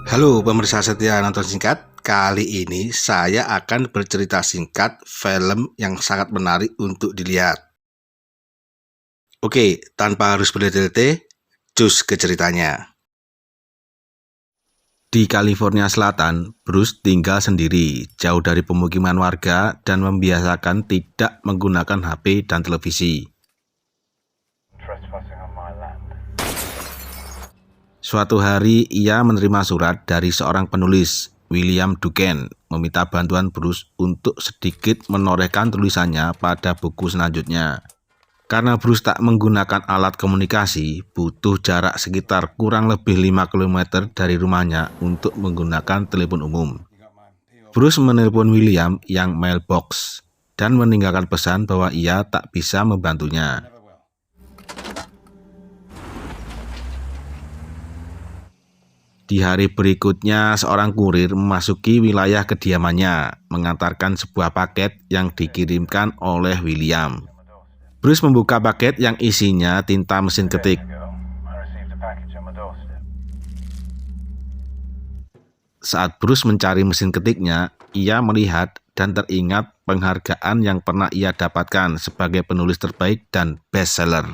Halo pemirsa setia nonton singkat, kali ini saya akan bercerita singkat film yang sangat menarik untuk dilihat. Oke, tanpa harus bertele-tele, cus ke ceritanya. Di California Selatan, Bruce tinggal sendiri, jauh dari pemukiman warga dan membiasakan tidak menggunakan HP dan televisi. Suatu hari ia menerima surat dari seorang penulis, William Dugan, meminta bantuan Bruce untuk sedikit menorehkan tulisannya pada buku selanjutnya. Karena Bruce tak menggunakan alat komunikasi, butuh jarak sekitar kurang lebih 5 km dari rumahnya untuk menggunakan telepon umum. Bruce menelpon William yang mailbox dan meninggalkan pesan bahwa ia tak bisa membantunya. Di hari berikutnya, seorang kurir memasuki wilayah kediamannya, mengantarkan sebuah paket yang dikirimkan oleh William. Bruce membuka paket yang isinya tinta mesin ketik. Saat Bruce mencari mesin ketiknya, ia melihat dan teringat penghargaan yang pernah ia dapatkan sebagai penulis terbaik dan bestseller.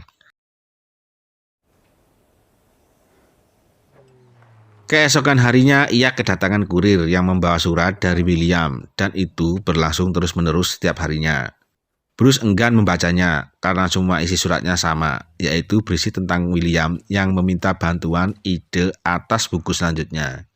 Keesokan harinya, ia kedatangan kurir yang membawa surat dari William, dan itu berlangsung terus-menerus setiap harinya. Bruce enggan membacanya karena semua isi suratnya sama, yaitu berisi tentang William yang meminta bantuan ide atas buku selanjutnya.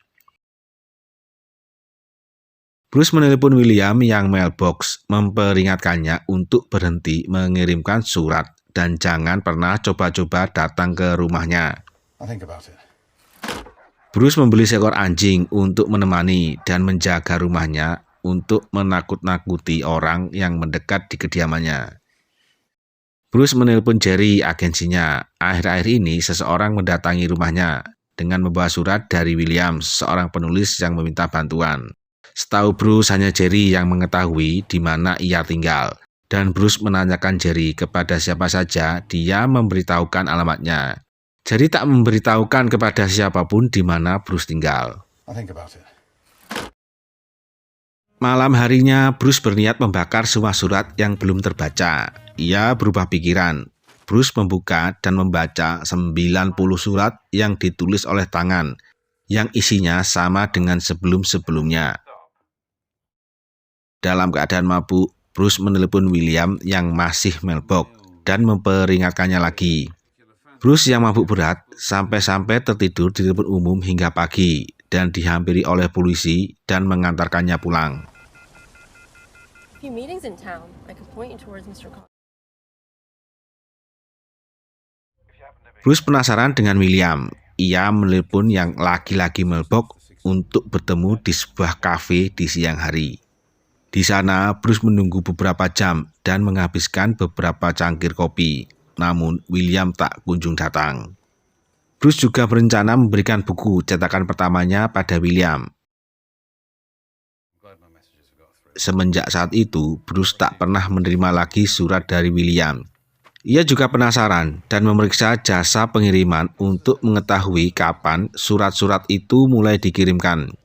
Bruce menelpon William yang mailbox, memperingatkannya untuk berhenti mengirimkan surat dan jangan pernah coba-coba datang ke rumahnya. Bruce membeli seekor anjing untuk menemani dan menjaga rumahnya untuk menakut-nakuti orang yang mendekat di kediamannya. Bruce menelpon Jerry, agensinya. Akhir-akhir ini seseorang mendatangi rumahnya dengan membawa surat dari William, seorang penulis yang meminta bantuan. Setahu Bruce, hanya Jerry yang mengetahui di mana ia tinggal. Dan Bruce menanyakan Jerry kepada siapa saja, dia memberitahukan alamatnya. Jerry tak memberitahukan kepada siapapun di mana Bruce tinggal. Malam harinya, Bruce berniat membakar semua surat yang belum terbaca. Ia berubah pikiran. Bruce membuka dan membaca 90 surat yang ditulis oleh tangan, yang isinya sama dengan sebelum-sebelumnya. Dalam keadaan mabuk, Bruce menelpon William yang masih mailbox dan memperingatkannya lagi. Bruce yang mabuk berat sampai-sampai tertidur di telepon umum hingga pagi dan dihampiri oleh polisi dan mengantarkannya pulang. Bruce penasaran dengan William. Ia menelpon yang laki-laki mailbox untuk bertemu di sebuah kafe di siang hari. Di sana, Bruce menunggu beberapa jam dan menghabiskan beberapa cangkir kopi. Namun, William tak kunjung datang. Bruce juga berencana memberikan buku cetakan pertamanya pada William. Semenjak saat itu, Bruce tak pernah menerima lagi surat dari William. Ia juga penasaran dan memeriksa jasa pengiriman untuk mengetahui kapan surat-surat itu mulai dikirimkan.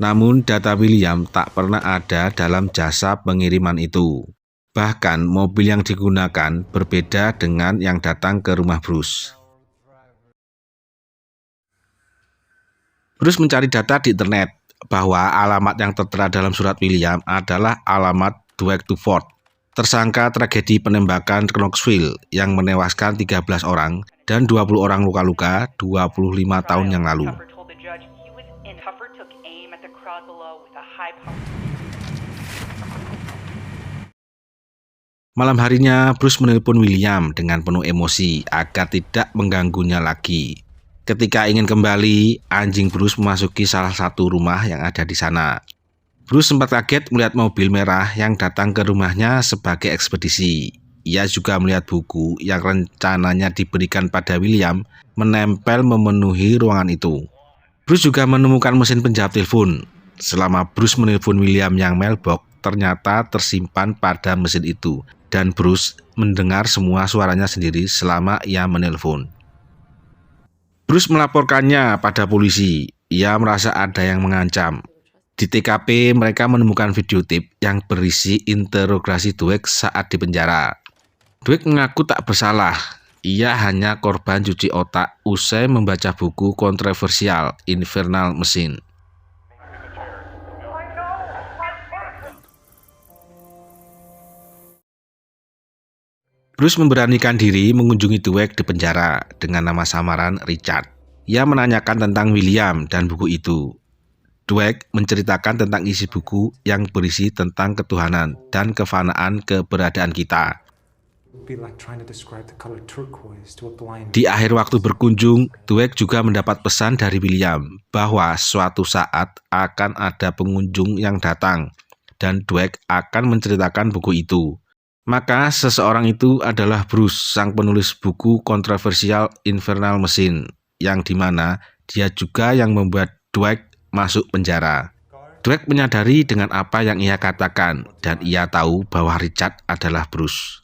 Namun, data William tak pernah ada dalam jasa pengiriman itu. Bahkan, mobil yang digunakan berbeda dengan yang datang ke rumah Bruce. Bruce mencari data di internet bahwa alamat yang tertera dalam surat William adalah alamat Dwight Ford, tersangka tragedi penembakan Knoxville yang menewaskan 13 orang dan 20 orang luka-luka 25 tahun yang lalu. Malam harinya, Bruce menelpon William dengan penuh emosi agar tidak mengganggunya lagi. Ketika ingin kembali, anjing Bruce memasuki salah satu rumah yang ada di sana. Bruce sempat kaget melihat mobil merah yang datang ke rumahnya sebagai ekspedisi. Ia juga melihat buku yang rencananya diberikan pada William menempel memenuhi ruangan itu. Bruce juga menemukan mesin penjawab telepon. Selama Bruce menelpon William yang mailbox, ternyata tersimpan pada mesin itu. Dan Bruce mendengar semua suaranya sendiri selama ia menelpon. Bruce melaporkannya pada polisi. ia merasa ada yang mengancam. Di TKP, mereka menemukan video tape yang berisi interogasi Dweck saat di penjara. Dweck mengaku tak bersalah. Ia hanya korban cuci otak usai membaca buku kontroversial Infernal Machine. Bruce memberanikan diri mengunjungi Dweck di penjara dengan nama samaran Richard. Ia menanyakan tentang William dan buku itu. Dweck menceritakan tentang isi buku yang berisi tentang ketuhanan dan kefanaan keberadaan kita. Di akhir waktu berkunjung, Dweck juga mendapat pesan dari William bahwa suatu saat akan ada pengunjung yang datang dan Dweck akan menceritakan buku itu. Maka seseorang itu adalah Bruce, sang penulis buku kontroversial Infernal Machine, yang dimana dia juga yang membuat Dweck masuk penjara. Dweck menyadari dengan apa yang ia katakan dan ia tahu bahwa Richard adalah Bruce.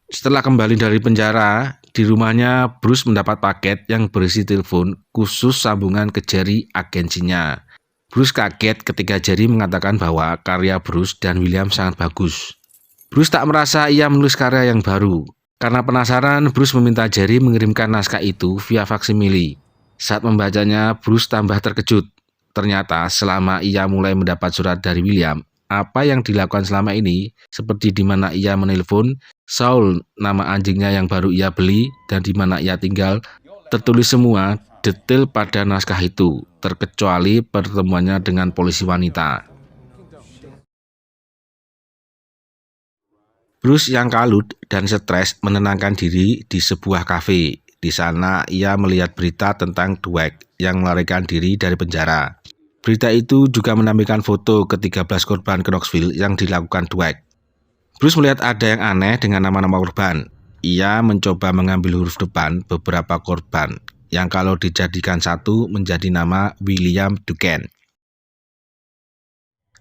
Setelah kembali dari penjara, di rumahnya Bruce mendapat paket yang berisi telepon khusus sambungan ke Jerry, agensinya. Bruce kaget ketika Jerry mengatakan bahwa karya Bruce dan William sangat bagus. Bruce tak merasa ia menulis karya yang baru. Karena penasaran, Bruce meminta Jerry mengirimkan naskah itu via faksimili. Saat membacanya, Bruce tambah terkejut. Ternyata selama ia mulai mendapat surat dari William, apa yang dilakukan selama ini, seperti di mana ia menelpon Saul, nama anjingnya yang baru ia beli, dan di mana ia tinggal, tertulis semua detail pada naskah itu, terkecuali pertemuannya dengan polisi wanita. Bruce yang kalut dan stres menenangkan diri di sebuah kafe. Di sana ia melihat berita tentang Dweck yang melarikan diri dari penjara. Berita itu juga menampilkan foto ke-13 korban Knoxville yang dilakukan Dweck. Bruce melihat ada yang aneh dengan nama-nama korban. Ia mencoba mengambil huruf depan beberapa korban, yang kalau dijadikan satu menjadi nama William Dugan.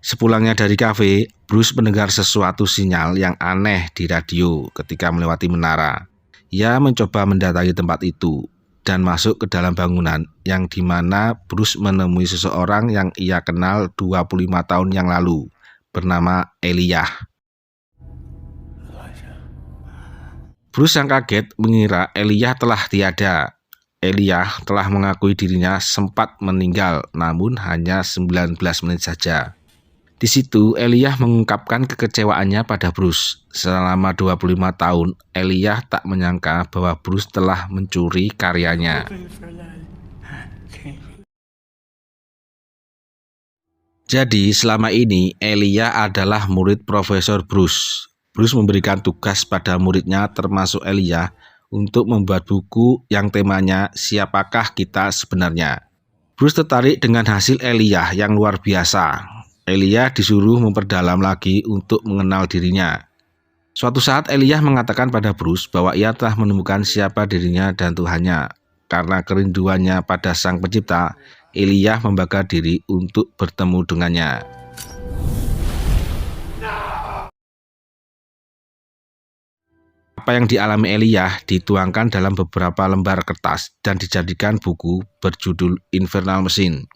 Sepulangnya dari kafe, Bruce mendengar sesuatu sinyal yang aneh di radio ketika melewati menara. Ia mencoba mendatangi tempat itu dan masuk ke dalam bangunan yang dimana Bruce menemui seseorang yang ia kenal 25 tahun yang lalu, bernama Elijah. Bruce yang kaget mengira Elijah telah tiada. Elijah telah mengakui dirinya sempat meninggal, namun hanya 19 menit saja. Di situ, Elijah mengungkapkan kekecewaannya pada Bruce. Selama 25 tahun, Elijah tak menyangka bahwa Bruce telah mencuri karyanya. Jadi, selama ini, Elijah adalah murid Profesor Bruce. Bruce memberikan tugas pada muridnya termasuk Elijah untuk membuat buku yang temanya Siapakah Kita Sebenarnya. Bruce tertarik dengan hasil Elijah yang luar biasa. Elijah disuruh memperdalam lagi untuk mengenal dirinya. Suatu saat Elijah mengatakan pada Bruce bahwa ia telah menemukan siapa dirinya dan Tuhannya. Karena kerinduannya pada Sang Pencipta, Elijah membakar diri untuk bertemu dengannya. Apa yang dialami Elijah dituangkan dalam beberapa lembar kertas dan dijadikan buku berjudul Infernal Machine.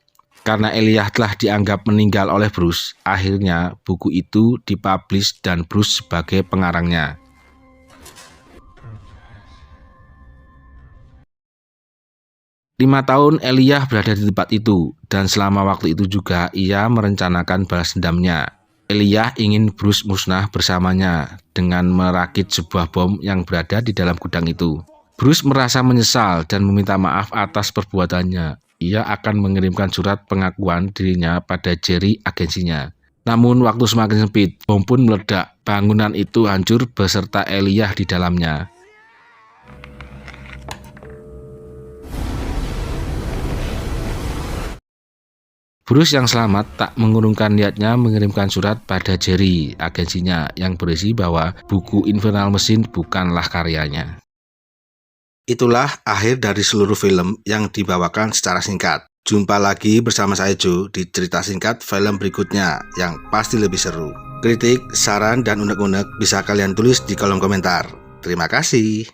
Karena Elijah telah dianggap meninggal oleh Bruce, akhirnya buku itu dipublish dan Bruce sebagai pengarangnya. Lima tahun Elijah berada di tempat itu, dan selama waktu itu juga ia merencanakan balas dendamnya. Elijah ingin Bruce musnah bersamanya dengan merakit sebuah bom yang berada di dalam gudang itu. Bruce merasa menyesal dan meminta maaf atas perbuatannya. Ia akan mengirimkan surat pengakuan dirinya pada Jerry, agensinya. Namun waktu semakin sempit, bom pun meledak. Bangunan itu hancur beserta Elijah di dalamnya. Bruce yang selamat tak mengurungkan niatnya mengirimkan surat pada Jerry, agensinya, yang berisi bahwa buku Infernal Machine bukanlah karyanya. Itulah akhir dari seluruh film yang dibawakan secara singkat. Jumpa lagi bersama saya Joe di cerita singkat film berikutnya yang pasti lebih seru. Kritik, saran, dan unek-unek bisa kalian tulis di kolom komentar. Terima kasih.